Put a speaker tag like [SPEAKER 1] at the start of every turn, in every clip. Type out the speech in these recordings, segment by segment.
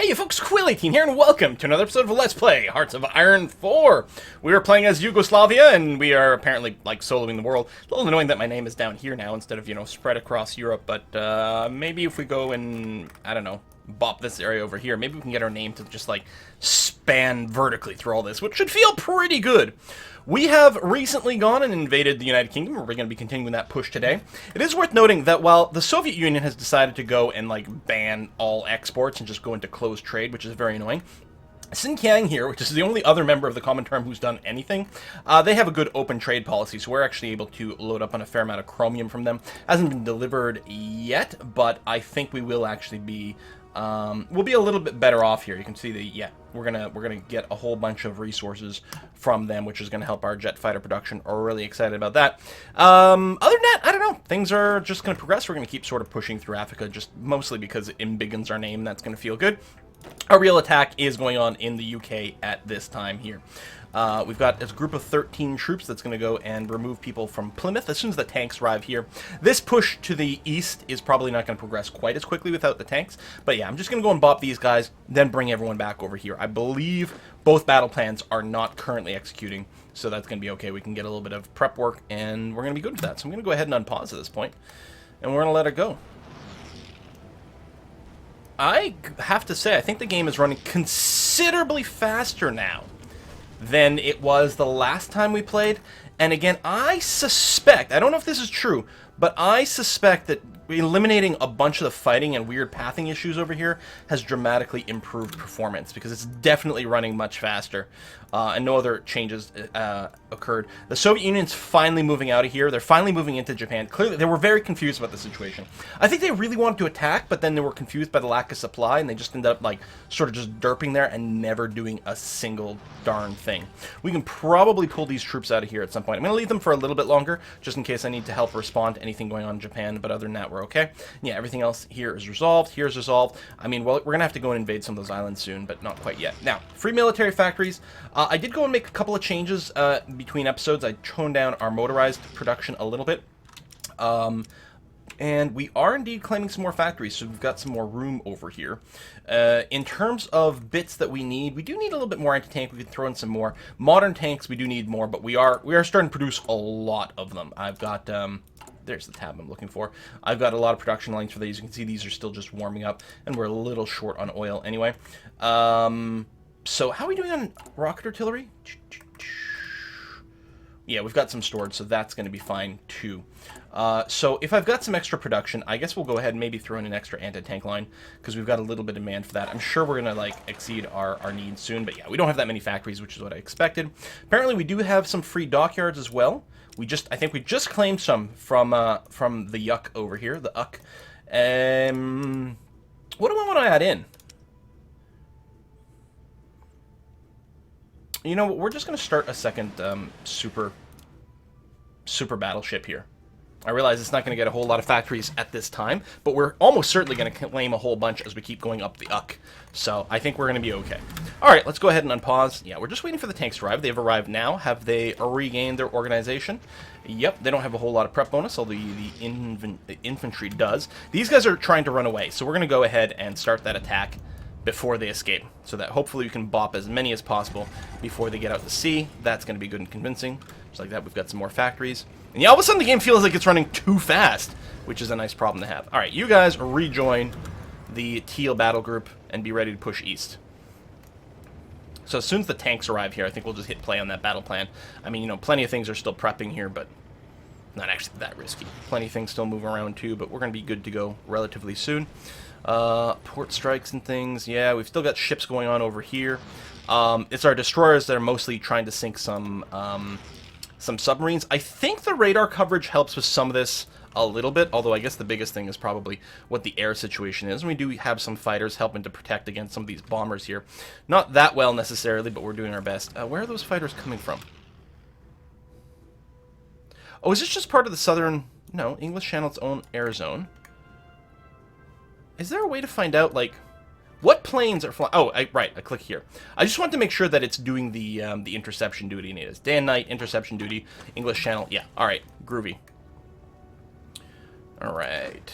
[SPEAKER 1] Hey you folks, Quill18 here, and welcome to another episode of Let's Play Hearts of Iron 4. We are playing as Yugoslavia, and we are apparently, like, soloing the world. A little annoying that my name is down here now instead of, you know, spread across Europe, but, maybe if we go and, I don't know, bop this area over here, maybe we can get our name to just, like, span vertically through all this, which should feel pretty good. We have recently gone and invaded the United Kingdom. We're going to be continuing that push today. It is worth noting that while the Soviet Union has decided to go and, like, ban all exports and just go into closed trade, which is very annoying, Xinjiang here, which is the only other member of the Comintern who's done anything, they have a good open trade policy, so we're actually able to load up on a fair amount of chromium from them. Hasn't been delivered yet, but I think we will actually be, we'll be a little bit better off here. You can see the, yeah, we're gonna get a whole bunch of resources from them, which is gonna help our jet fighter production. We're really excited about that. Other than that, I don't know. Things are just gonna progress. We're gonna keep sort of pushing through Africa, just mostly because it embiggens our name. That's gonna feel good. A real attack is going on in the UK at this time here. We've got a group of 13 troops that's going to go and remove people from Plymouth as soon as the tanks arrive here. This push to the east is probably not going to progress quite as quickly without the tanks. But yeah, I'm just going to go and bop these guys, then bring everyone back over here. I believe both battle plans are not currently executing, so that's going to be okay. We can get a little bit of prep work, and we're going to be good with that. So I'm going to go ahead and unpause at this point, and we're going to let it go. I have to say, I think the game is running considerably faster now than it was the last time we played. And again, I suspect, I don't know if this is true, but I suspect that eliminating a bunch of the fighting and weird pathing issues over here has dramatically improved performance, because it's definitely running much faster, and no other changes occurred. The Soviet Union's finally moving out of here. They're finally moving into Japan. Clearly, they were very confused about the situation. I think they really wanted to attack, but then they were confused by the lack of supply, and they just ended up, like, sort of just derping there and never doing a single darn thing. We can probably pull these troops out of here at some point. I'm going to leave them for a little bit longer, just in case I need to help respond to anything going on in Japan, but other than that, we're okay. Yeah, everything else here is resolved. Here's resolved. I mean, well, we're going to have to go and invade some of those islands soon, but not quite yet. Now, free military factories. I did go and make a couple of changes between episodes. I toned down our motorized production a little bit. And we are indeed claiming some more factories, so we've got some more room over here. In terms of bits that we do need a little bit more anti-tank. We can throw in some more. Modern tanks, we do need more, but we are starting to produce a lot of them. I've got... there's the tab I'm looking for. I've got a lot of production lines for these. You can see these are still just warming up, and we're a little short on oil anyway. So how are we doing on rocket artillery? Yeah, we've got some stored, so that's going to be fine too. So if I've got some extra production, I guess we'll go ahead and maybe throw in an extra anti-tank line, because we've got a little bit of demand for that. I'm sure we're going to, like, exceed our needs soon, but yeah, we don't have that many factories, which is what I expected. Apparently we do have some free dockyards as well. I think we just claimed some from the Yuck over here, the Uck. What do I want to add in? You know, we're just going to start a second super battleship here. I realize it's not going to get a whole lot of factories at this time, but we're almost certainly going to claim a whole bunch as we keep going up the Uck. So I think we're going to be okay. All right, let's go ahead and unpause. Yeah, we're just waiting for the tanks to arrive. They've arrived now. Have they regained their organization? Yep, they don't have a whole lot of prep bonus, although the infantry does. These guys are trying to run away, so we're going to go ahead and start that attack before they escape, so that hopefully we can bop as many as possible before they get out to sea. That's going to be good and convincing. Just like that, we've got some more factories. And yeah, all of a sudden the game feels like it's running too fast, which is a nice problem to have. All right, you guys rejoin the Teal battle group and be ready to push east. So as soon as the tanks arrive here, I think we'll just hit play on that battle plan. I mean, you know, plenty of things are still prepping here, but not actually that risky. Plenty of things still move around too, but we're going to be good to go relatively soon. Port strikes and things. Yeah, we've still got ships going on over here. It's our destroyers that are mostly trying to sink some submarines. I think the radar coverage helps with some of this a little bit, although I guess the biggest thing is probably what the air situation is. And we do have some fighters helping to protect against some of these bombers here. Not that well necessarily, but we're doing our best. Where are those fighters coming from? Oh, is this just part of the southern... No, English Channel's own air zone. Is there a way to find out, like, what planes are flying? Oh, right, I click here. I just want to make sure that it's doing the interception duty. And it is day and night interception duty. English Channel. Yeah, all right, groovy. All right.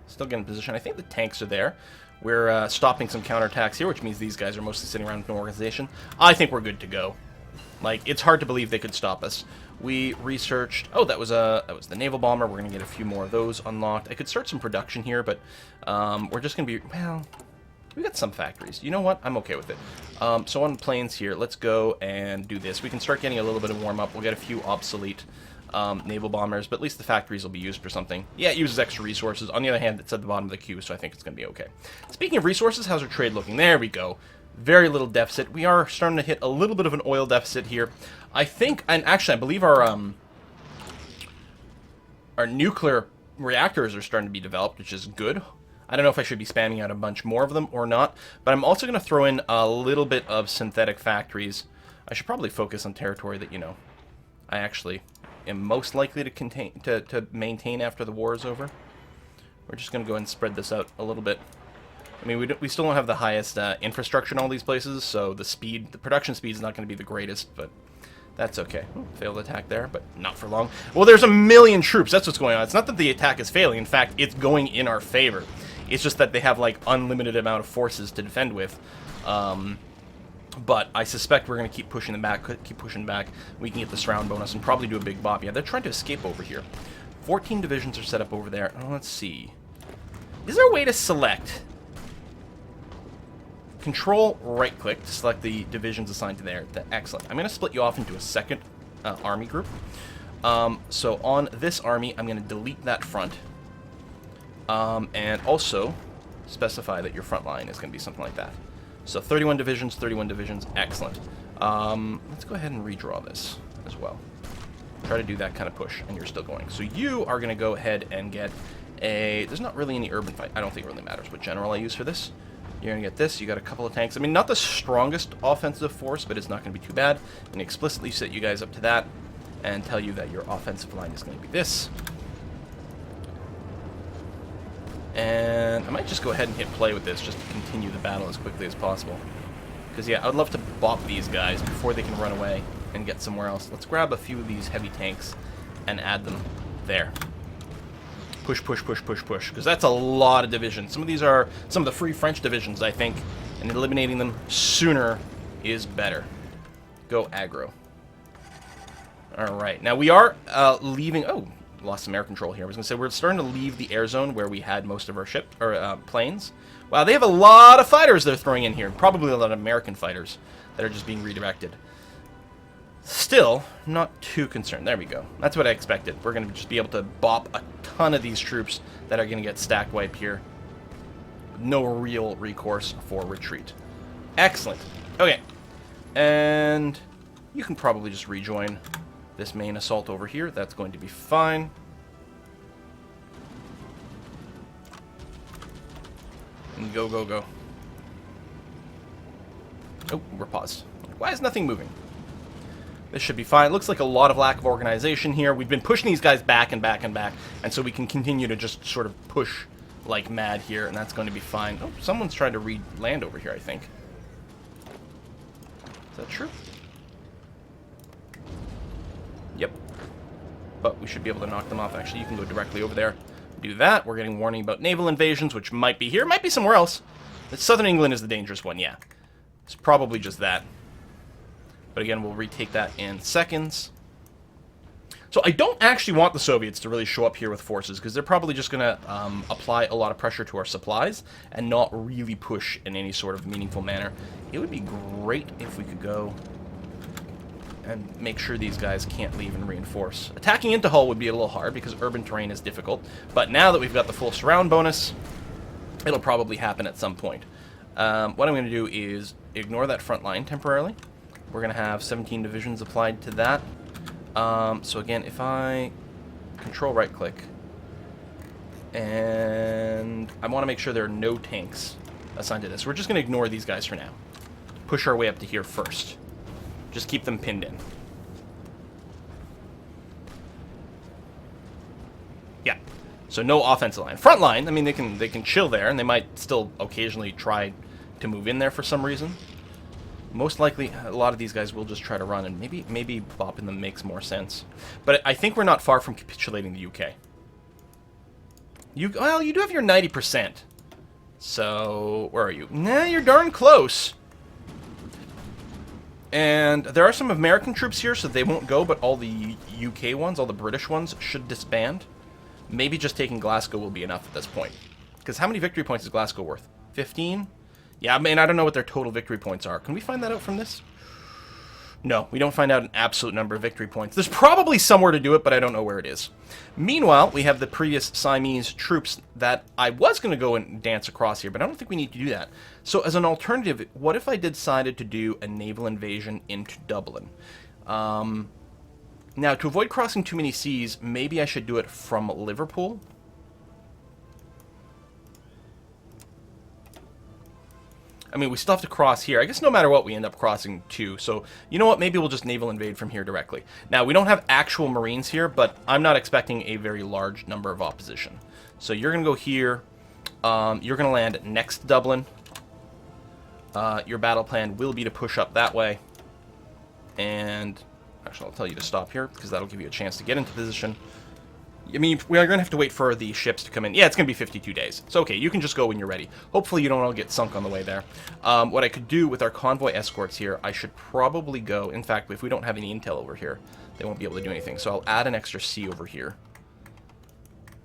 [SPEAKER 1] Still getting position. I think the tanks are there. We're stopping some counterattacks here, which means these guys are mostly sitting around with no organization. I think we're good to go. Like, it's hard to believe they could stop us. We researched... Oh, that was the naval bomber. We're going to get a few more of those unlocked. I could start some production here, but we're just going to be... Well, we got some factories. You know what? I'm okay with it. So on planes here, let's go and do this. We can start getting a little bit of warm-up. We'll get a few obsolete naval bombers, but at least the factories will be used for something. Yeah, it uses extra resources. On the other hand, it's at the bottom of the queue, so I think it's going to be okay. Speaking of resources, how's our trade looking? There we go. Very little deficit. We are starting to hit a little bit of an oil deficit here. I think, and actually I believe our nuclear reactors are starting to be developed, which is good. I don't know if I should be spamming out a bunch more of them or not, but I'm also going to throw in a little bit of synthetic factories. I should probably focus on territory that, you know, I actually am most likely to maintain after the war is over. We're just going to go ahead and spread this out a little bit. I mean, we still don't have the highest infrastructure in all these places, so the production speed is not going to be the greatest, but that's okay. Failed attack there, but not for long. Well, there's a million troops. That's what's going on. It's not that the attack is failing. In fact, it's going in our favor. It's just that they have, like, unlimited amount of forces to defend with. But I suspect we're going to keep pushing them back, We can get the surround bonus and probably do a big bop. Yeah, they're trying to escape over here. 14 divisions are set up over there. Oh, let's see. Is there a way to select? Control right-click to select the divisions assigned to there. Excellent. I'm going to split you off into a second army group. So on this army, I'm going to delete that front. And also specify that your front line is going to be something like that. So 31 divisions, excellent. Let's go ahead and redraw this as well. Try to do that kind of push, and you're still going. So you are going to go ahead and get a... There's not really any urban fight. I don't think it really matters what general I use for this. You're going to get this. You got a couple of tanks. I mean, not the strongest offensive force, but it's not going to be too bad. I'm going to explicitly set you guys up to that and tell you that your offensive line is going to be this. And I might just go ahead and hit play with this just to continue the battle as quickly as possible. Because, yeah, I'd love to bop these guys before they can run away and get somewhere else. Let's grab a few of these heavy tanks and add them there. Push, push, push, push, push. Because that's a lot of divisions. Some of these are some of the Free French divisions, I think. And eliminating them sooner is better. Go aggro. Alright. Now, we are leaving... Oh, lost some air control here. I was going to say, we're starting to leave the air zone where we had most of our planes. Wow, they have a lot of fighters they're throwing in here. Probably a lot of American fighters that are just being redirected. Still, not too concerned. There we go. That's what I expected. We're going to just be able to bop a ton of these troops that are going to get stack wipe here. No real recourse for retreat. Excellent. Okay. And you can probably just rejoin this main assault over here. That's going to be fine. And go, go, go. Oh, we're paused. Why is nothing moving? This should be fine. It looks like a lot of lack of organization here. We've been pushing these guys back and back and back, and so we can continue to just sort of push like mad here, and that's going to be fine. Oh, someone's trying to re-land over here, I think. Is that true? Yep. But we should be able to knock them off, actually. You can go directly over there. Do that. We're getting warning about naval invasions, which might be here. Might be somewhere else. Southern England is the dangerous one, yeah. It's probably just that. But again, we'll retake that in seconds. So I don't actually want the Soviets to really show up here with forces, because they're probably just going to apply a lot of pressure to our supplies and not really push in any sort of meaningful manner. It would be great if we could go and make sure these guys can't leave and reinforce. Attacking into Hull would be a little hard, because urban terrain is difficult. But now that we've got the full surround bonus, it'll probably happen at some point. What I'm going to do is ignore that front line temporarily. We're going to have 17 divisions applied to that. So again, if I control right-click, and I want to make sure there are no tanks assigned to this. We're just going to ignore these guys for now. Push our way up to here first. Just keep them pinned in. Yeah. So no offensive line. Front line, I mean, they can chill there, and they might still occasionally try to move in there for some reason. Most likely, a lot of these guys will just try to run, and maybe bopping them makes more sense. But I think we're not far from capitulating the UK. Well, you do have your 90%. So, where are you? Nah, you're darn close. And there are some American troops here, so they won't go, but all the UK ones, all the British ones, should disband. Maybe just taking Glasgow will be enough at this point. Because how many victory points is Glasgow worth? 15? Yeah, I mean, I don't know what their total victory points are. Can we find that out from this? No, we don't find out an absolute number of victory points. There's probably somewhere to do it, but I don't know where it is. Meanwhile, we have the previous Siamese troops that I was going to go and dance across here, but I don't think we need to do that. So as an alternative, what if I decided to do a naval invasion into Dublin? Now, to avoid crossing too many seas, maybe I should do it from Liverpool. I mean, we still have to cross here. I guess no matter what, we end up crossing too. So, you know what? Maybe we'll just naval invade from here directly. Now, we don't have actual Marines here, but I'm not expecting a very large number of opposition. So you're going to go here. You're going to land next to Dublin. Your battle plan will be to push up that way. And actually, I'll tell you to stop here, because that'll give you a chance to get into position. I mean, we are going to have to wait for the ships to come in. Yeah, it's going to be 52 days. So, okay, you can just go when you're ready. Hopefully you don't all get sunk on the way there. What I could do with our convoy escorts here, I should probably go... In fact, if we don't have any intel over here, they won't be able to do anything. So I'll add an extra C over here.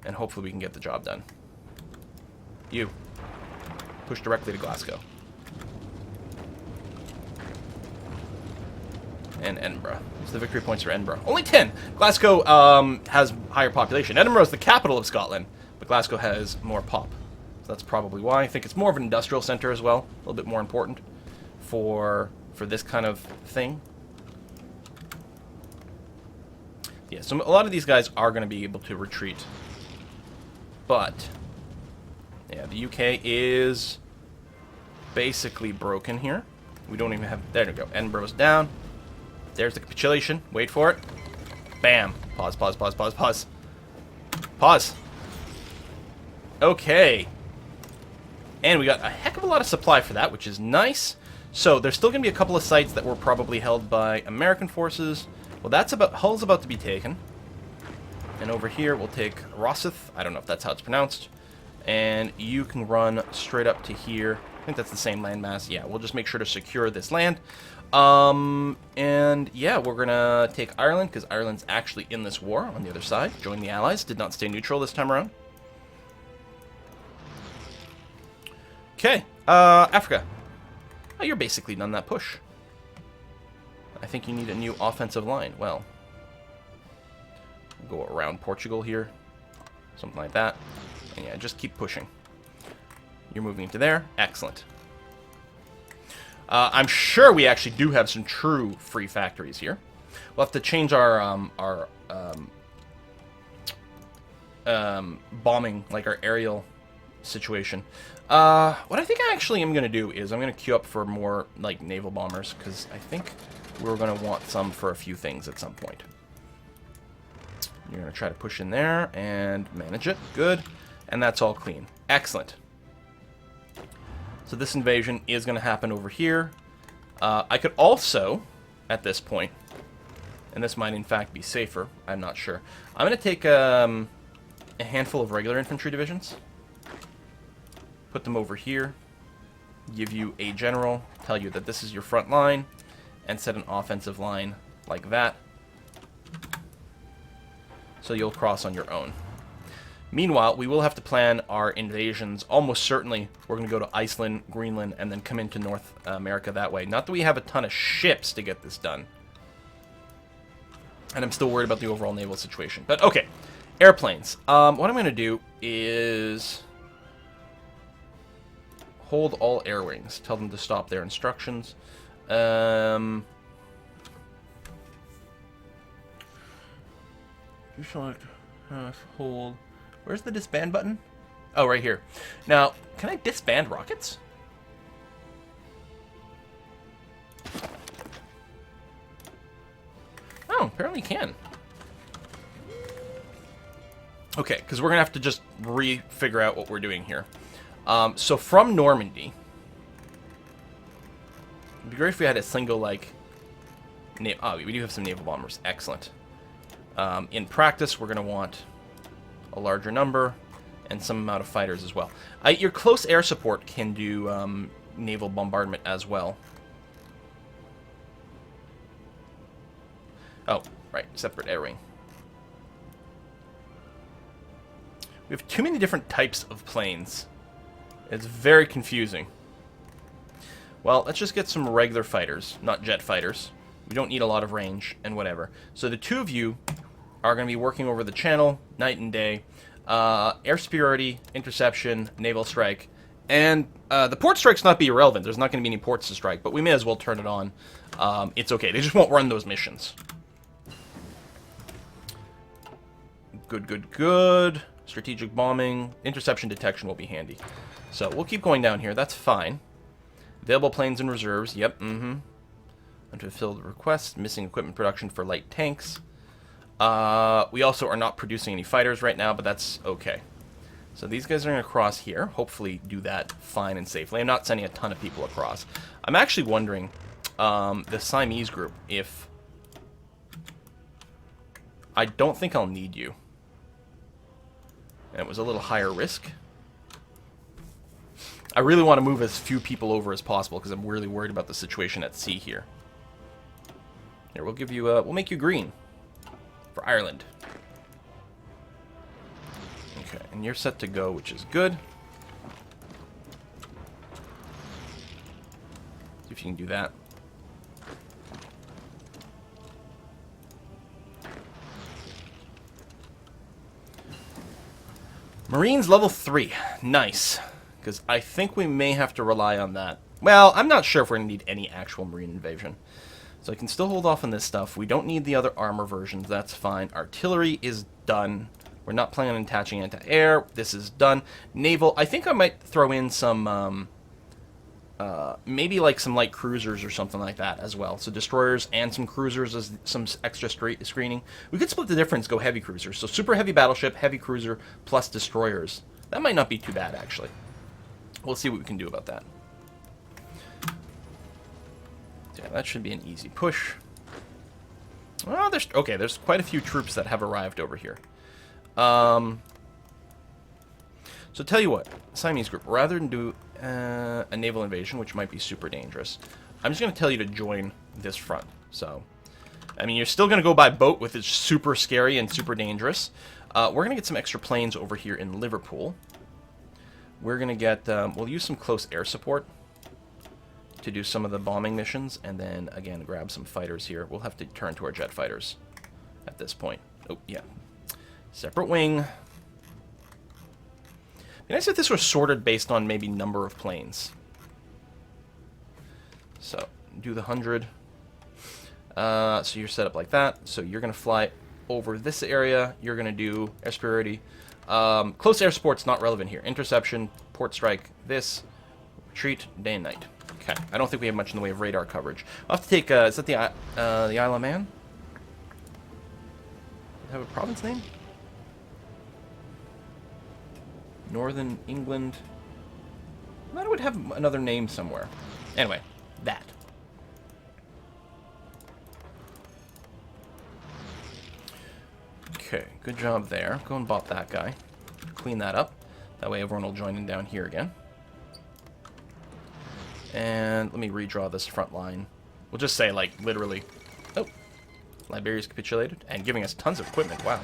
[SPEAKER 1] And hopefully we can get the job done. You. Push directly to Glasgow. And Edinburgh. So the victory points for Edinburgh. Only 10! Glasgow has higher population. Edinburgh is the capital of Scotland, but Glasgow has more pop. So that's probably why. I think it's more of an industrial center as well. A little bit more important for this kind of thing. Yeah, so a lot of these guys are going to be able to retreat. But, yeah, the UK is basically broken here. We don't even have... There we go. Edinburgh's down. There's the capitulation. Wait for it. Bam. Pause, pause, pause, pause, pause. Pause. Okay. And we got a heck of a lot of supply for that, which is nice. So there's still going to be a couple of sites that were probably held by American forces. Well, that's about... Hull's about to be taken. And over here, we'll take Rosyth. I don't know if that's how it's pronounced. And you can run straight up to here. I think that's the same landmass. Yeah, we'll just make sure to secure this land. And yeah, we're gonna take Ireland, because Ireland's actually in this war on the other side. Join the Allies. Did not stay neutral this time around. Okay, Africa. Oh, you're basically done that push. I think you need a new offensive line. Well, go around Portugal here. Something like that. And yeah, just keep pushing. You're moving into there. Excellent. I'm sure we actually do have some true free factories here. We'll have to change our bombing, like our aerial situation. What I think I actually am going to do is I'm going to queue up for more like naval bombers, because I think we're going to want some for a few things at some point. You're going to try to push in there and manage it. Good. And that's all clean. Excellent. So this invasion is going to happen over here. I could also, at this point, and this might in fact be safer, I'm not sure. I'm going to take a handful of regular infantry divisions, put them over here, give you a general, tell you that this is your front line, and set an offensive line like that. So you'll cross on your own. Meanwhile, we will have to plan our invasions. Almost certainly, we're going to go to Iceland, Greenland, and then come into North America that way. Not that we have a ton of ships to get this done. And I'm still worried about the overall naval situation. But, okay. Airplanes. What I'm going to do is hold all air wings. Tell them to stop their instructions. You select hold... Where's the disband button? Oh, right here. Now, can I disband rockets? Oh, apparently you can. Okay, because we're going to have to just figure out what we're doing here. So from Normandy, it'd be great if we had a single, like... Oh, we do have some naval bombers. Excellent. In practice, we're going to want a larger number. And some amount of fighters as well. Your close air support can do naval bombardment as well. Oh, right. Separate air wing. We have too many different types of planes. It's very confusing. Well, let's just get some regular fighters, not jet fighters. We don't need a lot of range and whatever. So the two of you are going to be working over the channel night and day. Air superiority, interception, naval strike, and the port strike's not be irrelevant. There's not going to be any ports to strike, but we may as well turn it on. It's okay. They just won't run those missions. Good, good, good. Strategic bombing. Interception detection will be handy. So we'll keep going down here. That's fine. Available planes and reserves. Yep, Unfulfilled requests. Missing equipment production for light tanks. We also are not producing any fighters right now, but that's okay. So these guys are going to cross here. Hopefully do that fine and safely. I'm not sending a ton of people across. I'm actually wondering, the Siamese group, if... I don't think I'll need you. And it was a little higher risk. I really want to move as few people over as possible because I'm really worried about the situation at sea here. Here, we'll give you, we'll make you green. For Ireland. Okay, and you're set to go, which is good. See if you can do that. Marines level 3. Nice. Because I think we may have to rely on that. Well, I'm not sure if we're going to need any actual Marine invasion. So I can still hold off on this stuff. We don't need the other armor versions. That's fine. Artillery is done. We're not planning on attaching anti-air. This is done. Naval. I think I might throw in some, maybe like some light cruisers or something like that as well. So destroyers and some cruisers as some extra screening. We could split the difference, go heavy cruisers. So super heavy battleship, heavy cruiser, plus destroyers. That might not be too bad, actually. We'll see what we can do about that. Yeah, that should be an easy push. Well, there's quite a few troops that have arrived over here. So tell you what, Siamese group, rather than do a naval invasion, which might be super dangerous, I'm just going to tell you to join this front. So, I mean, you're still going to go by boat, with it's super scary and super dangerous. We're going to get some extra planes over here in Liverpool. We're going to get, we'll use some close air support to do some of the bombing missions, and then, again, grab some fighters here. We'll have to turn to our jet fighters at this point. Oh, yeah. Separate wing. Be nice if this was sorted based on maybe number of planes. So, do the 100. So you're set up like that. So you're going to fly over this area. You're going to do air superiority. Close air support's not relevant here. Interception, port strike, this, retreat, day and night. Okay, I don't think we have much in the way of radar coverage. I'll have to take, is that the Isle of Man? Have a province name? Northern England. I thought it would have another name somewhere. Anyway, that. Okay, good job there. Go and bop that guy. Clean that up. That way everyone will join in down here again. And let me redraw this front line. We'll just say, like, literally... Oh, Liberia's capitulated. And giving us tons of equipment. Wow.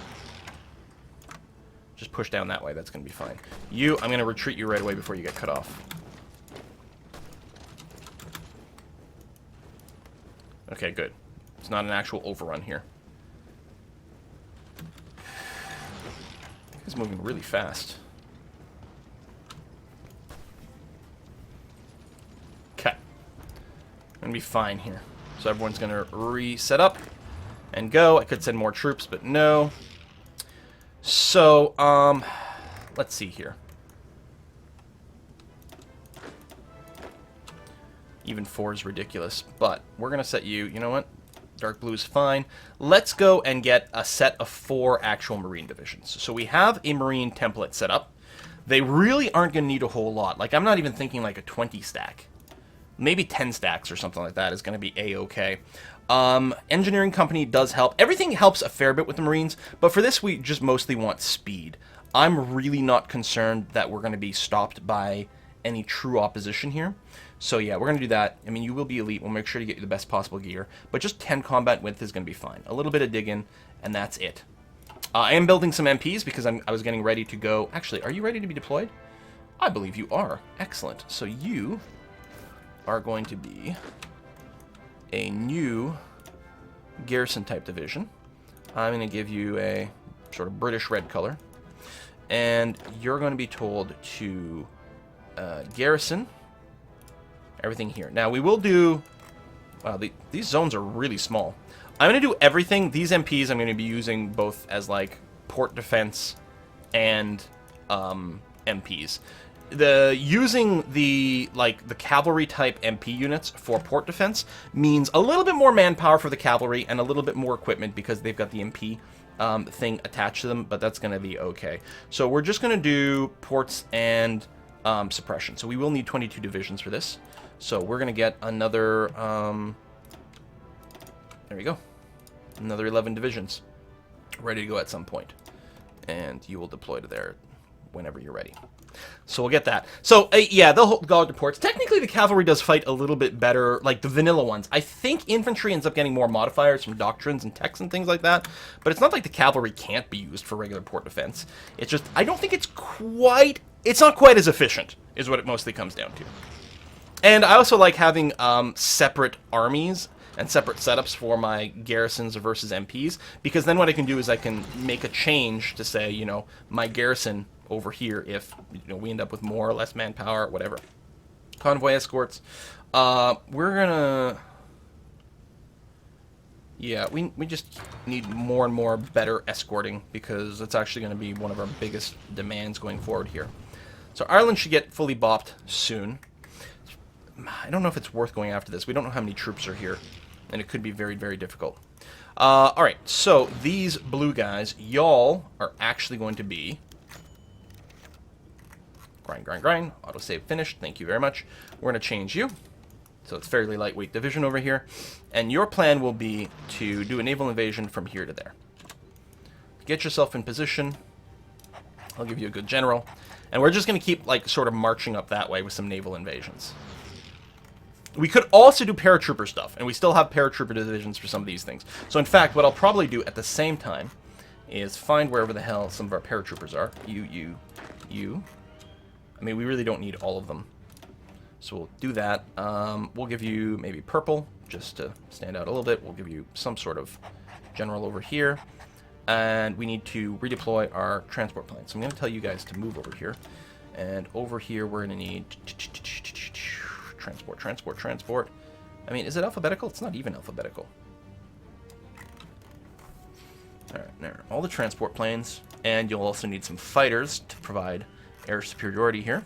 [SPEAKER 1] Just push down that way. That's going to be fine. You, I'm going to retreat you right away before you get cut off. Okay, good. It's not an actual overrun here. He's moving really fast. Okay. I'm going to be fine here. So everyone's going to reset up and go. I could send more troops, but no. So, let's see here. Even 4 is ridiculous, but we're going to set you, you know what? Dark blue is fine. Let's go and get a set of 4 actual Marine divisions. So we have a Marine template set up. They really aren't going to need a whole lot. Like, I'm not even thinking like a 20 stack. Maybe 10 stacks or something like that is going to be A-okay. Engineering company does help. Everything helps a fair bit with the Marines, but for this we just mostly want speed. I'm really not concerned that we're going to be stopped by any true opposition here. So yeah, we're going to do that. I mean, you will be elite. We'll make sure to get you the best possible gear. But just 10 combat width is going to be fine. A little bit of digging, and that's it. I am building some MPs because I was getting ready to go... Actually, are you ready to be deployed? I believe you are. Excellent. So you are going to be a new garrison-type division. I'm going to give you a sort of British red color. And you're going to be told to garrison everything here. Now, we will do... Wow, these zones are really small. I'm going to do everything. These MPs I'm going to be using both as, like, port defense and MPs. Using the cavalry-type MP units for port defense means a little bit more manpower for the cavalry and a little bit more equipment because they've got the MP thing attached to them, but that's going to be okay. So we're just going to do ports and suppression. So we will need 22 divisions for this. So we're going to get another... there we go. Another 11 divisions. Ready to go at some point. And you will deploy to there whenever you're ready. So we'll get that. So, yeah, they'll go to ports. Technically, the cavalry does fight a little bit better, like the vanilla ones. I think infantry ends up getting more modifiers from doctrines and texts and things like that. But it's not like the cavalry can't be used for regular port defense. It's just, I don't think it's quite... It's not quite as efficient, is what it mostly comes down to. And I also like having separate armies and separate setups for my garrisons versus MPs, because then what I can do is I can make a change to say, you know, my garrison over here if, you know, we end up with more or less manpower, whatever. Convoy escorts. We're gonna... Yeah, we just need more and more better escorting, because it's actually going to be one of our biggest demands going forward here. So Ireland should get fully bopped soon. I don't know if it's worth going after this. We don't know how many troops are here, and it could be very, very difficult. Alright, so these blue guys, y'all are actually going to be... Grind. Autosave finished. Thank you very much. We're going to change you. So it's fairly lightweight division over here. And your plan will be to do a naval invasion from here to there. Get yourself in position. I'll give you a good general. And we're just going to keep, like, sort of marching up that way with some naval invasions. We could also do paratrooper stuff, and we still have paratrooper divisions for some of these things. So, in fact, what I'll probably do at the same time is find wherever the hell some of our paratroopers are. You. I mean, we really don't need all of them. So we'll do that. We'll give you maybe purple, just to stand out a little bit. We'll give you some sort of general over here. And we need to redeploy our transport planes. So I'm going to tell you guys to move over here. And over here, we're going to need... Transport. I mean, is it alphabetical? It's not even alphabetical. Alright, there. All the transport planes. And you'll also need some fighters to provide air superiority here.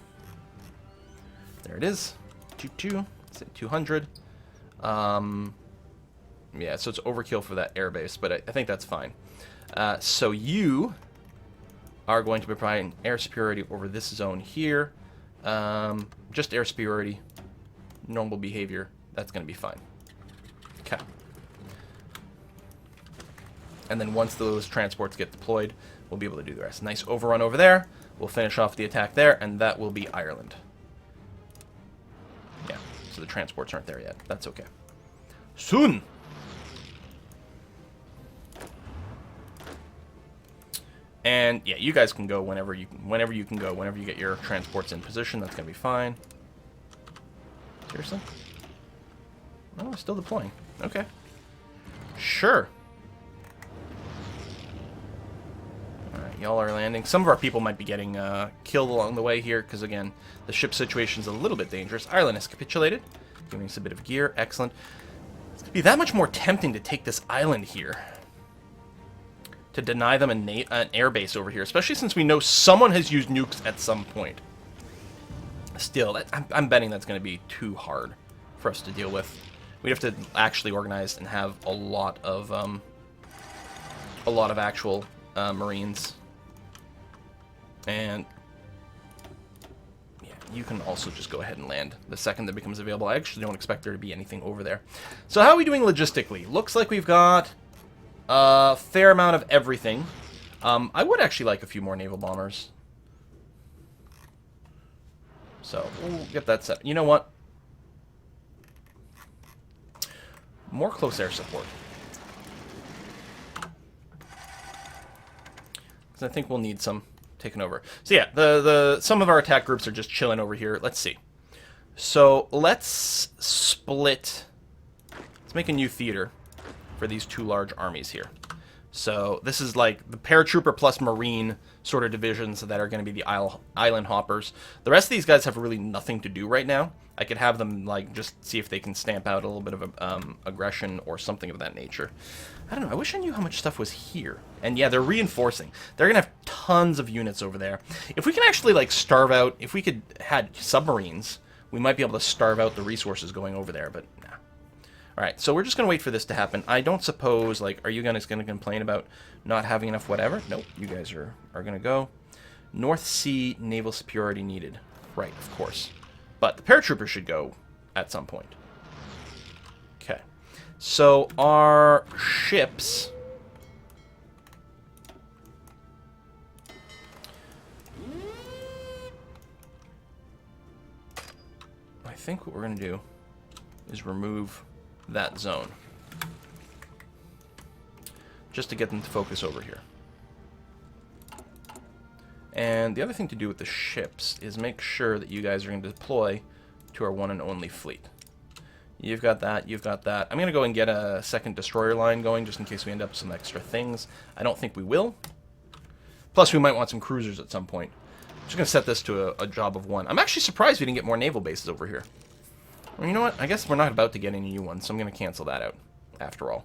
[SPEAKER 1] There it is. 200. Yeah, so it's overkill for that airbase, but I think that's fine. So you are going to be providing air superiority over this zone here. Just air superiority. Normal behavior. That's going to be fine. Okay. And then once those transports get deployed, we'll be able to do the rest. Nice overrun over there. We'll finish off the attack there, and that will be Ireland. Yeah, so the transports aren't there yet. That's okay. Soon! And yeah, you guys can go whenever you can go, whenever you get your transports in position. That's gonna be fine. Seriously? Oh, still deploying. Okay. Sure. Alright, y'all are landing. Some of our people might be getting killed along the way here, because again, the ship situation's a little bit dangerous. Ireland has capitulated, giving us a bit of gear. Excellent. It's gonna be that much more tempting to take this island here. To deny them an air base over here, especially since we know someone has used nukes at some point. Still, I'm betting that's going to be too hard for us to deal with. We'd have to actually organize and have a lot of actual Marines. And yeah, you can also just go ahead and land the second that becomes available. I actually don't expect there to be anything over there. So how are we doing logistically? Looks like we've got a fair amount of everything. I would actually like a few more naval bombers. So, we'll get that set. You know what? More close air support. Because I think we'll need some taken over. So yeah, some of our attack groups are just chilling over here. Let's see. So let's split. Let's make a new theater for these two large armies here. So this is like the paratrooper plus marine sort of divisions that are going to be the island hoppers. The rest of these guys have really nothing to do right now. I could have them like just see if they can stamp out a little bit of aggression or something of that nature. I don't know. I wish I knew how much stuff was here. And yeah, they're reinforcing. They're going to have tons of units over there. If we can actually like starve out, if we could had submarines, we might be able to starve out the resources going over there, but nah. Alright, so we're just going to wait for this to happen. I don't suppose, like, are you guys going to complain about not having enough whatever? Nope, you guys are going to go. North Sea naval superiority needed. Right, of course. But the paratroopers should go at some point. Okay. So our ships... I think what we're going to do is remove that zone. Just to get them to focus over here. And the other thing to do with the ships is make sure that you guys are going to deploy to our one and only fleet. You've got that, you've got that. I'm going to go and get a second destroyer line going just in case we end up with some extra things. I don't think we will. Plus, we might want some cruisers at some point. I'm just going to set this to a job of one. I'm actually surprised we didn't get more naval bases over here. Well, you know what? I guess we're not about to get any new ones, so I'm going to cancel that out, after all.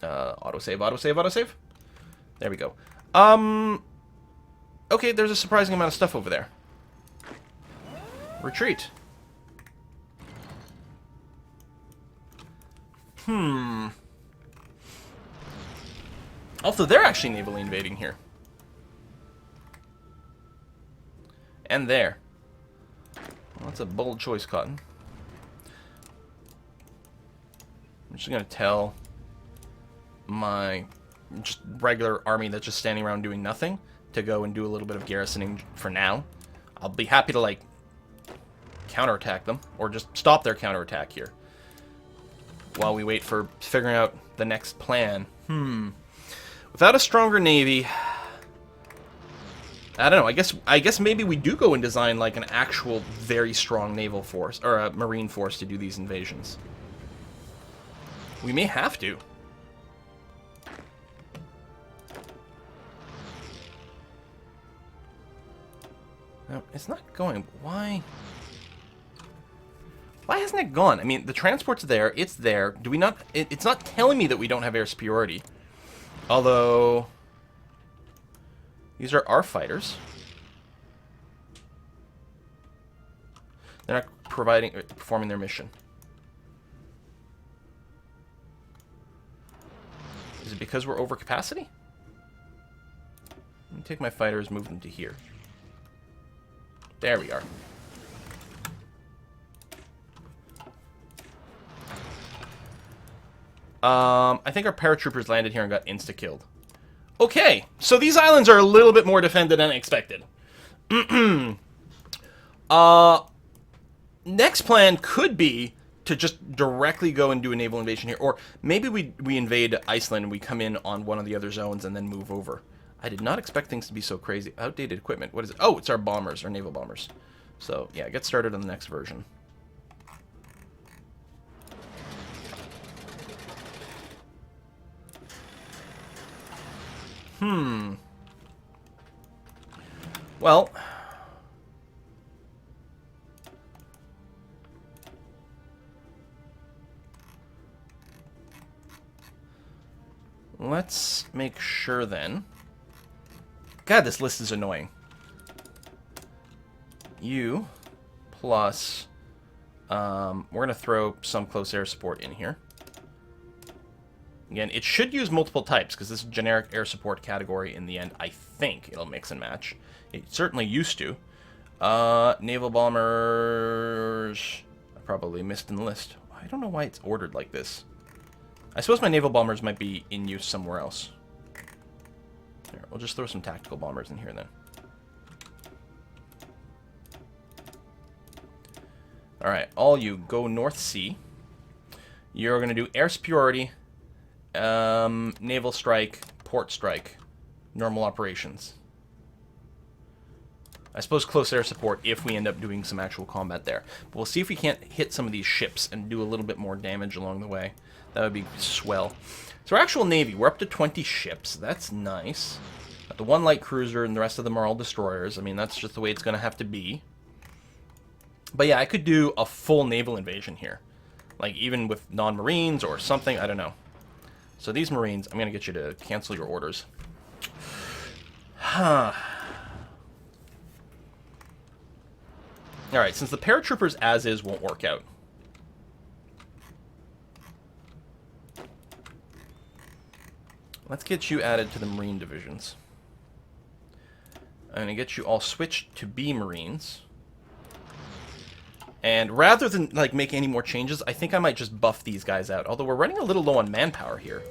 [SPEAKER 1] Autosave, autosave, autosave. There we go. Okay, there's a surprising amount of stuff over there. Retreat. Also, they're actually navally invading here. And there. Well, that's a bold choice, Cotton. I'm just going to tell my just regular army that's just standing around doing nothing to go and do a little bit of garrisoning for now. I'll be happy to, like, counterattack them, or just stop their counterattack here while we wait for figuring out the next plan. Without a stronger navy, I don't know. I guess maybe we do go and design like an actual very strong naval force or a marine force to do these invasions. We may have to. No, it's not going. Why? Why hasn't it gone? I mean, the transport's there. It's there. Do we not... It's not telling me that we don't have air superiority. Although... These are our fighters. They're not performing their mission. Is it because we're over capacity? Let me take my fighters, move them to here. There we are. I think our paratroopers landed here and got insta-killed. Okay, so these islands are a little bit more defended than expected. Next plan could be to just directly go and do a naval invasion here. Or maybe we invade Iceland and we come in on one of the other zones and then move over. I did not expect things to be so crazy. Outdated equipment. What is it? Oh, it's our bombers, our naval bombers. So, yeah, get started on the next version. Well... let's make sure then... God, this list is annoying. You plus... we're going to throw some close air support in here. Again, it should use multiple types, because this is generic air support category in the end. I think it'll mix and match. It certainly used to. Naval bombers... I probably missed in the list. I don't know why it's ordered like this. I suppose my naval bombers might be in use somewhere else. Here, we'll just throw some tactical bombers in here then. Alright, all you go North Sea. You're going to do air superiority, naval strike, port strike, normal operations. I suppose close air support if we end up doing some actual combat there. But we'll see if we can't hit some of these ships and do a little bit more damage along the way. That would be swell. So our actual navy, we're up to 20 ships. That's nice. Got the one light cruiser and the rest of them are all destroyers. I mean, that's just the way it's going to have to be. But yeah, I could do a full naval invasion here. Like, even with non-marines or something, I don't know. So these marines, I'm going to get you to cancel your orders. Huh. Alright, since the paratroopers as is won't work out. Let's get you added to the marine divisions. I'm going to get you all switched to B marines. And rather than like make any more changes, I think I might just buff these guys out. Although we're running a little low on manpower here.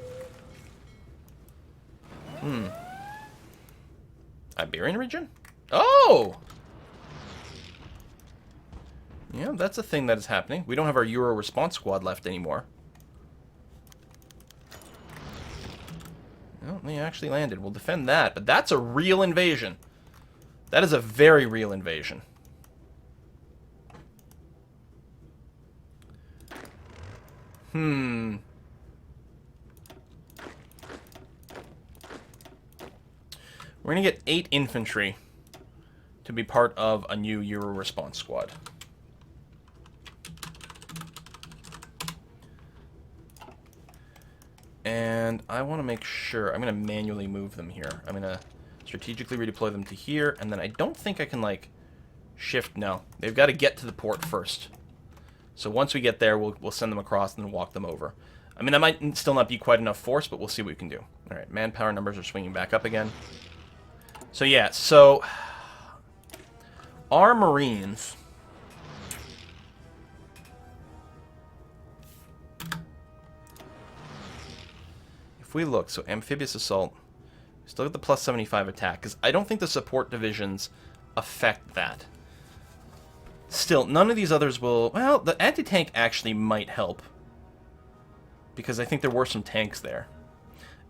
[SPEAKER 1] Iberian region? Oh! Yeah, that's a thing that is happening. We don't have our Euro response squad left anymore. No, they actually landed. We'll defend that, but that's a real invasion. That is a very real invasion. We're going to get 8 infantry to be part of a new Euro response squad. And I want to make sure, I'm going to manually move them here. I'm going to strategically redeploy them to here, and then I don't think I can, like, shift, no. They've got to get to the port first. So once we get there, we'll send them across and then walk them over. I mean, that might still not be quite enough force, but we'll see what we can do. Alright, manpower numbers are swinging back up again. So yeah, so our Marines... If we look, so amphibious assault, we still get the plus 75 attack, because I don't think the support divisions affect that. Still, none of these others will... Well, the anti-tank actually might help. Because I think there were some tanks there.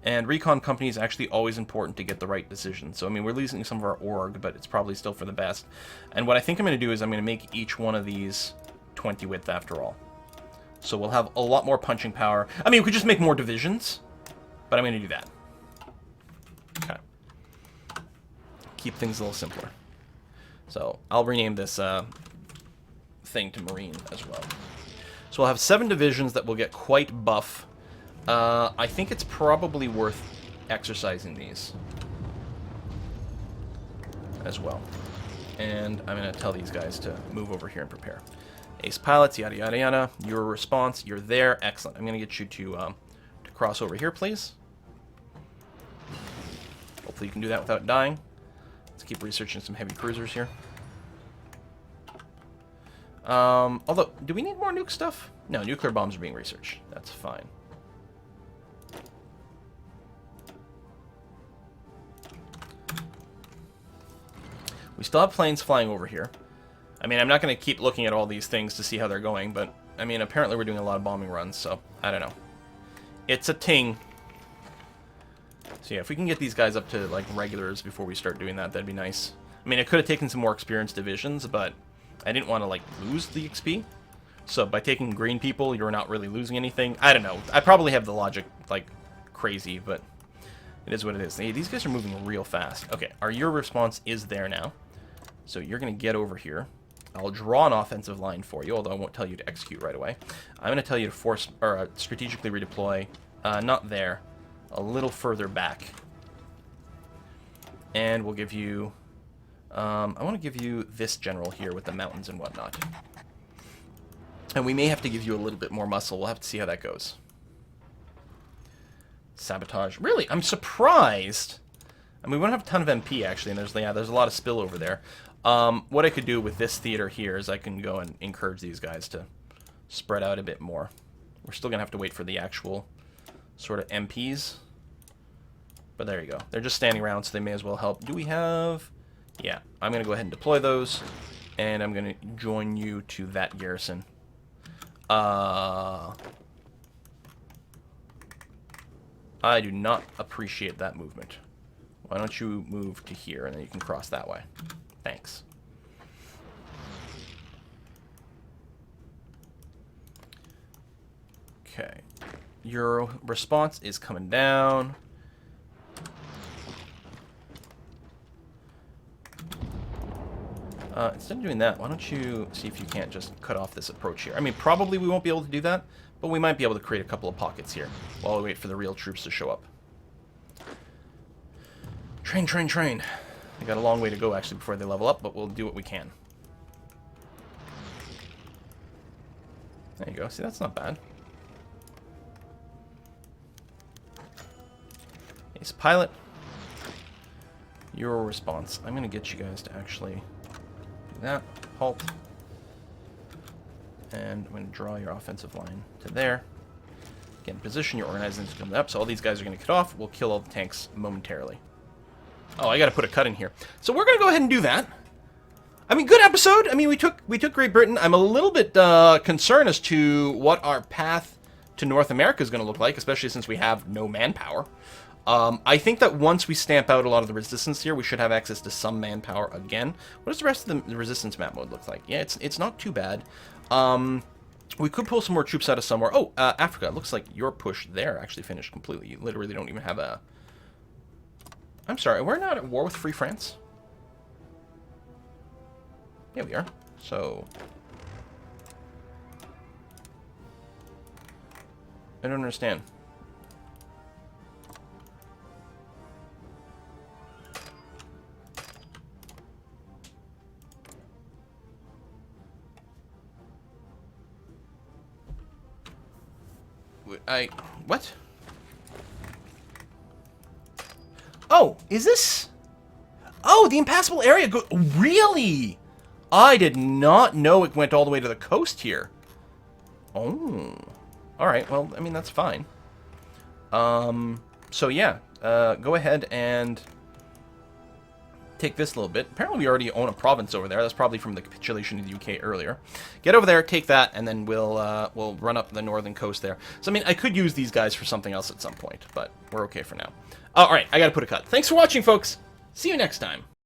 [SPEAKER 1] And recon company is actually always important to get the right decision. So, I mean, we're losing some of our org, but it's probably still for the best. And what I think I'm going to do is I'm going to make each one of these 20 width after all. So we'll have a lot more punching power. I mean, we could just make more divisions, but I'm going to do that. Okay. Keep things a little simpler. So, I'll rename this... thing to Marine as well. So we'll have 7 divisions that will get quite buff. I think it's probably worth exercising these as well. And I'm going to tell these guys to move over here and prepare. Ace pilots, yada yada yada. Your response, you're there. Excellent. I'm going to get you to cross over here, please. Hopefully you can do that without dying. Let's keep researching some heavy cruisers here. Although, do we need more nuke stuff? No, nuclear bombs are being researched. That's fine. We still have planes flying over here. I mean, I'm not going to keep looking at all these things to see how they're going, but, I mean, apparently we're doing a lot of bombing runs, so, I don't know. It's a ting. So yeah, if we can get these guys up to, like, regulars before we start doing that, that'd be nice. I mean, I could have taken some more experienced divisions, but... I didn't want to, like, lose the XP. So by taking green people, you're not really losing anything. I don't know. I probably have the logic, like, crazy, but it is what it is. Hey, these guys are moving real fast. Okay, our Euro response is there now. So you're going to get over here. I'll draw an offensive line for you, although I won't tell you to execute right away. I'm going to tell you to force, or strategically redeploy, not there, a little further back. And we'll give you... I want to give you this general here with the mountains and whatnot. And we may have to give you a little bit more muscle. We'll have to see how that goes. Sabotage. Really? I'm surprised. I mean, we don't have a ton of MP, actually, and there's a lot of spillover there. What I could do with this theater here is I can go and encourage these guys to spread out a bit more. We're still going to have to wait for the actual sort of MPs. But there you go. They're just standing around, so they may as well help. Do we have... Yeah, I'm going to go ahead and deploy those. And I'm going to join you to that garrison. I do not appreciate that movement. Why don't you move to here, and then you can cross that way. Thanks. Okay. Your response is coming down. Instead of doing that, why don't you see if you can't just cut off this approach here. I mean, probably we won't be able to do that, but we might be able to create a couple of pockets here while we wait for the real troops to show up. Train, train, train. We got a long way to go, actually, before they level up, but we'll do what we can. There you go. See, that's not bad. Ace pilot. Your response. I'm going to get you guys to actually do that. Halt. And I'm going to draw your offensive line to there. Get in position. Your organizing is coming up. So all these guys are going to cut off. We'll kill all the tanks momentarily. Oh, I got to put a cut in here. So we're going to go ahead and do that. I mean, good episode. I mean, we took Great Britain. I'm a little bit concerned as to what our path to North America is going to look like, especially since we have no manpower. I think that once we stamp out a lot of the resistance here, we should have access to some manpower again. What does the rest of the resistance map mode look like? Yeah, it's not too bad. We could pull some more troops out of somewhere. Oh, Africa. It looks like your push there actually finished completely. You literally don't even have a... I'm sorry, we're not at war with Free France? Yeah, we are. So... I don't understand. What? Oh, is this... Oh, the impassable area Really? I did not know it went all the way to the coast here. Oh. Alright, well, I mean, that's fine. So yeah, go ahead and take this little bit. Apparently we already own a province over there. That's probably from the capitulation of the UK earlier. Get over there, take that, and then we'll run up the northern coast there. So, I mean, I could use these guys for something else at some point, but we're okay for now. Alright, I gotta put a cut. Thanks for watching, folks. See you next time.